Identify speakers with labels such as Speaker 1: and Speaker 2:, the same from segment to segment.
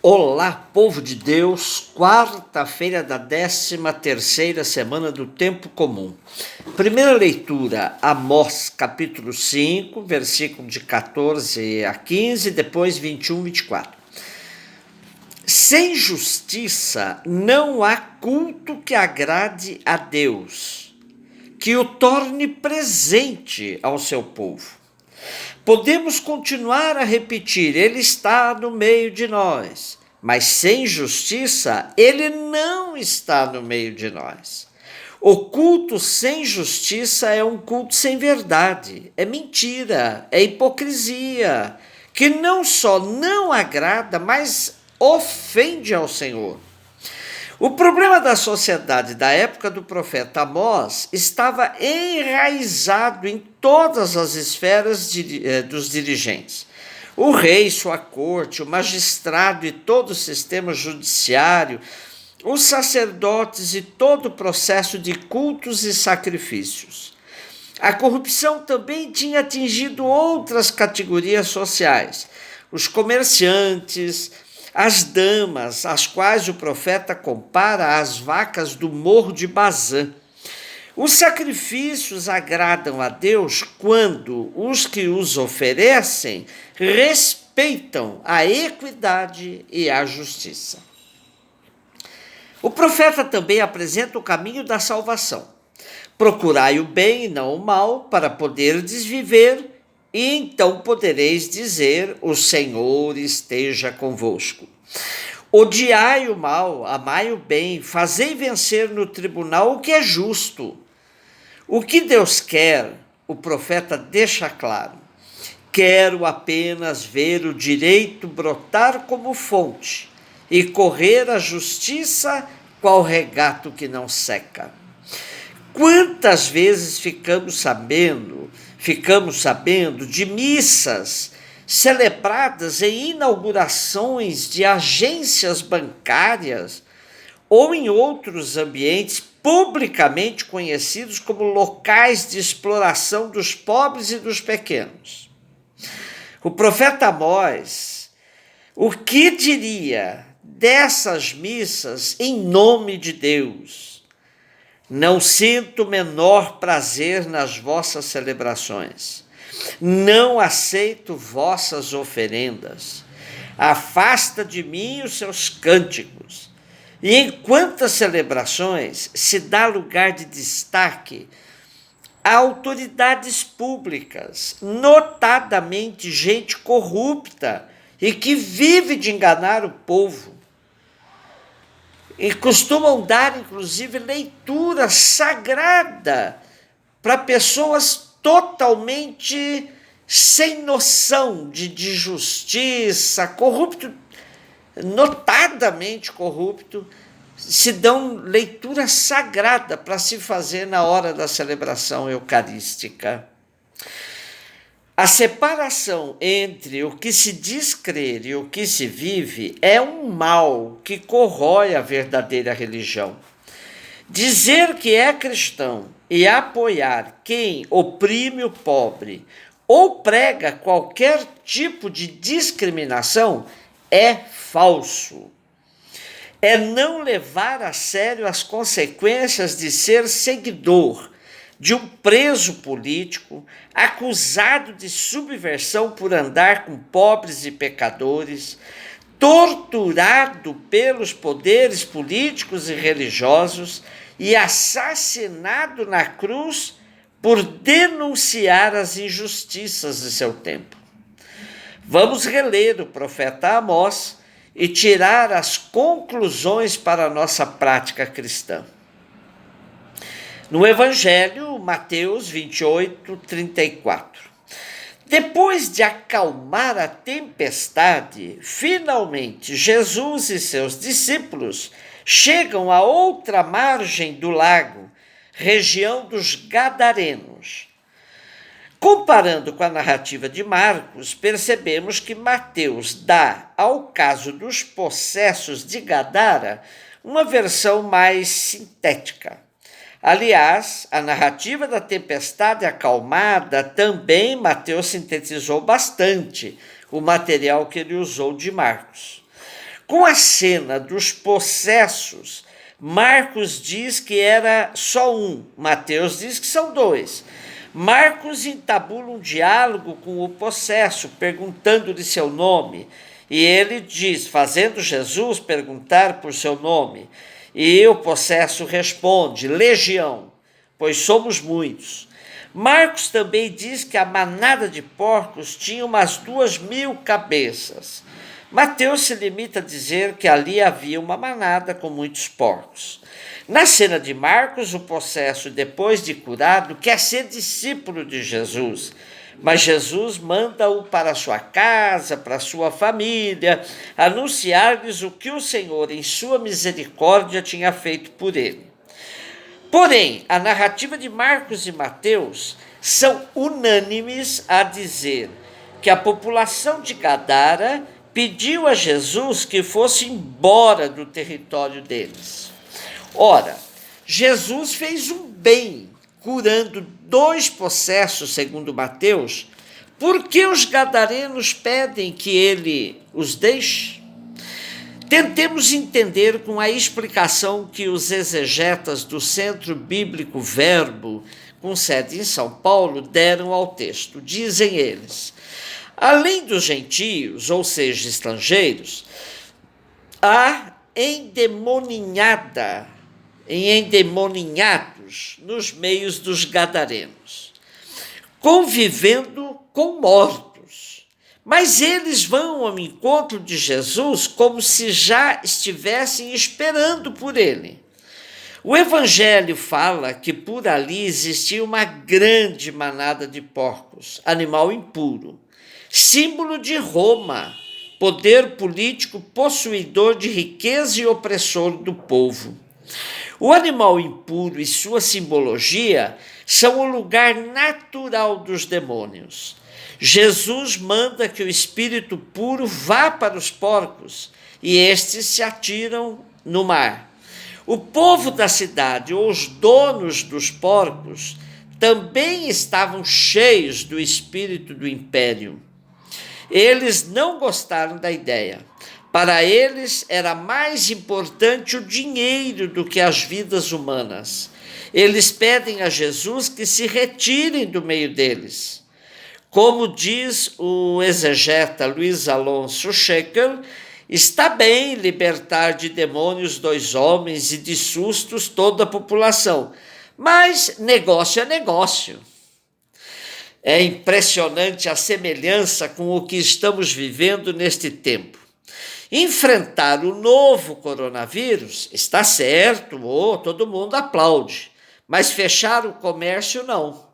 Speaker 1: Olá, povo de Deus, quarta-feira da 13ª semana do Tempo Comum. Primeira leitura, Amós, capítulo 5, versículo de 14 a 15, depois 21, 24. Sem justiça não há culto que agrade a Deus, que o torne presente ao seu povo. Podemos continuar a repetir, ele está no meio de nós, mas sem justiça, ele não está no meio de nós. O culto sem justiça é um culto sem verdade, é mentira, é hipocrisia, que não só não agrada, mas ofende ao Senhor. O problema da sociedade da época do profeta Amós estava enraizado em todas as esferas dos dirigentes. O rei, sua corte, o magistrado e todo o sistema judiciário, os sacerdotes e todo o processo de cultos e sacrifícios. A corrupção também tinha atingido outras categorias sociais, os comerciantes, as damas, as quais o profeta compara às vacas do morro de Bazã. Os sacrifícios agradam a Deus quando os que os oferecem respeitam a equidade e a justiça. O profeta também apresenta o caminho da salvação. Procurai o bem e não o mal, para poderdes viver, e então podereis dizer: o Senhor esteja convosco. Odiai o mal, amai o bem, fazei vencer no tribunal o que é justo. O que Deus quer, o profeta deixa claro: quero apenas ver o direito brotar como fonte e correr a justiça qual regato que não seca. Quantas vezes ficamos sabendo de missas celebradas em inaugurações de agências bancárias ou em outros ambientes publicamente conhecidos como locais de exploração dos pobres e dos pequenos. O profeta Amós, o que diria dessas missas em nome de Deus? Não sinto menor prazer nas vossas celebrações. Não aceito vossas oferendas. Afasta de mim os seus cânticos. E em quantas celebrações se dá lugar de destaque a autoridades públicas, notadamente gente corrupta e que vive de enganar o povo. E costumam dar, inclusive, leitura sagrada para pessoas totalmente sem noção de justiça, corrupto, notadamente corrupto, se dão leitura sagrada para se fazer na hora da celebração eucarística. A separação entre o que se diz crer e o que se vive é um mal que corrói a verdadeira religião. Dizer que é cristão e apoiar quem oprime o pobre ou prega qualquer tipo de discriminação é falso. É não levar a sério as consequências de ser seguidor de um preso político acusado de subversão por andar com pobres e pecadores, torturado pelos poderes políticos e religiosos e assassinado na cruz por denunciar as injustiças de seu tempo. Vamos reler o profeta Amós e tirar as conclusões para a nossa prática cristã. No Evangelho, Mateus 28, 34. Depois de acalmar a tempestade, finalmente Jesus e seus discípulos chegam à outra margem do lago, região dos Gadarenos. Comparando com a narrativa de Marcos, percebemos que Mateus dá ao caso dos possessos de Gadara uma versão mais sintética. Aliás, a narrativa da tempestade acalmada também Mateus sintetizou bastante o material que ele usou de Marcos. Com a cena dos possessos, Marcos diz que era só um, Mateus diz que são dois. Marcos entabula um diálogo com o possesso, perguntando-lhe seu nome, e ele diz, fazendo Jesus perguntar por seu nome, e o possesso responde, legião, pois somos muitos. Marcos também diz que a manada de porcos tinha umas 2.000 cabeças. Mateus se limita a dizer que ali havia uma manada com muitos porcos. Na cena de Marcos, o possesso, depois de curado, quer ser discípulo de Jesus, mas Jesus manda-o para sua casa, para sua família, anunciar-lhes o que o Senhor, em sua misericórdia, tinha feito por ele. Porém, a narrativa de Marcos e Mateus são unânimes a dizer que a população de Gadara pediu a Jesus que fosse embora do território deles. Ora, Jesus fez um bem, curando 2 possessos, segundo Mateus. Por que os gadarenos pedem que ele os deixe? Tentemos entender com a explicação que os exegetas do Centro Bíblico Verbo, com sede em São Paulo, deram ao texto. Dizem eles, além dos gentios, ou seja, estrangeiros, há endemoninhados nos meios dos gadarenos, convivendo com mortos. Mas eles vão ao encontro de Jesus como se já estivessem esperando por ele. O Evangelho fala que por ali existia uma grande manada de porcos, animal impuro, símbolo de Roma, poder político possuidor de riqueza e opressor do povo. O animal impuro e sua simbologia são o lugar natural dos demônios. Jesus manda que o espírito puro vá para os porcos e estes se atiram no mar. O povo da cidade, ou os donos dos porcos, também estavam cheios do espírito do império. Eles não gostaram da ideia. Para eles era mais importante o dinheiro do que as vidas humanas. Eles pedem a Jesus que se retirem do meio deles. Como diz o exegeta Luiz Alonso Scheckel, está bem libertar de demônios 2 homens e de sustos toda a população, mas negócio é negócio. É impressionante a semelhança com o que estamos vivendo neste tempo. Enfrentar o novo coronavírus está certo, todo mundo aplaude, mas fechar o comércio não.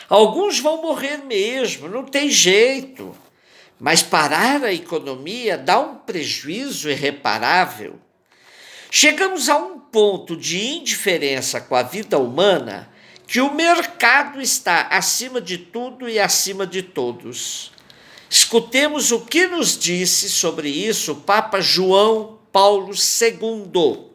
Speaker 1: Alguns vão morrer mesmo, não tem jeito, mas parar a economia dá um prejuízo irreparável. Chegamos a um ponto de indiferença com a vida humana que o mercado está acima de tudo e acima de todos. Escutemos o que nos disse sobre isso o Papa João Paulo II.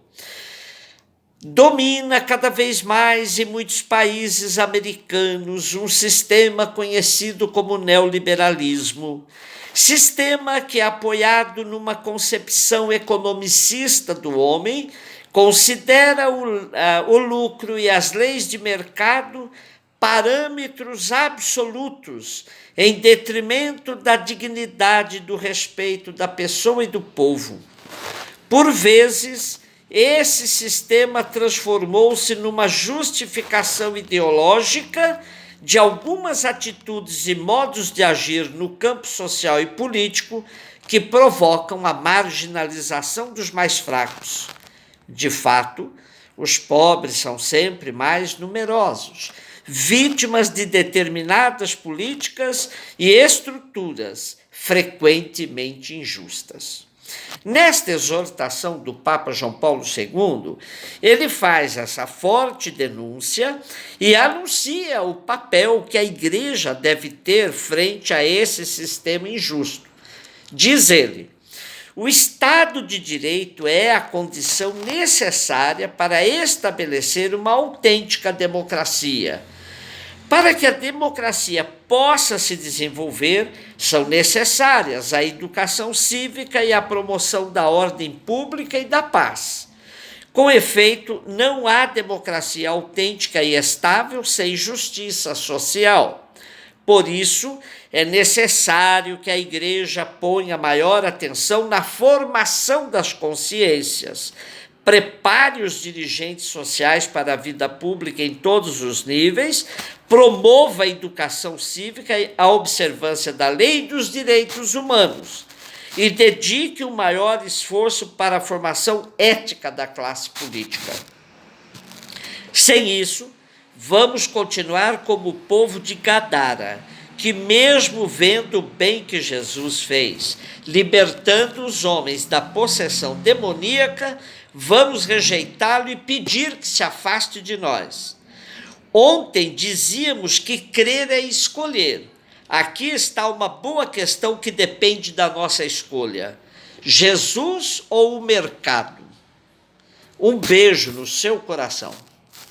Speaker 1: Domina cada vez mais em muitos países americanos um sistema conhecido como neoliberalismo, sistema que é apoiado numa concepção economicista do homem, considera o lucro e as leis de mercado parâmetros absolutos em detrimento da dignidade e do respeito da pessoa e do povo. Por vezes, esse sistema transformou-se numa justificação ideológica de algumas atitudes e modos de agir no campo social e político que provocam a marginalização dos mais fracos. De fato, os pobres são sempre mais numerosos, vítimas de determinadas políticas e estruturas frequentemente injustas. Nesta exortação do Papa João Paulo II, ele faz essa forte denúncia e anuncia o papel que a Igreja deve ter frente a esse sistema injusto. Diz ele, o Estado de Direito é a condição necessária para estabelecer uma autêntica democracia. Para que a democracia possa se desenvolver, são necessárias a educação cívica e a promoção da ordem pública e da paz. Com efeito, não há democracia autêntica e estável sem justiça social. Por isso, é necessário que a Igreja ponha maior atenção na formação das consciências, prepare os dirigentes sociais para a vida pública em todos os níveis, promova a educação cívica e a observância da lei e dos direitos humanos e dedique o maior esforço para a formação ética da classe política. Sem isso, vamos continuar como o povo de Gadara, que mesmo vendo o bem que Jesus fez, libertando os homens da possessão demoníaca, vamos rejeitá-lo e pedir que se afaste de nós. Ontem dizíamos que crer é escolher. Aqui está uma boa questão que depende da nossa escolha: Jesus ou o mercado? Um beijo no seu coração.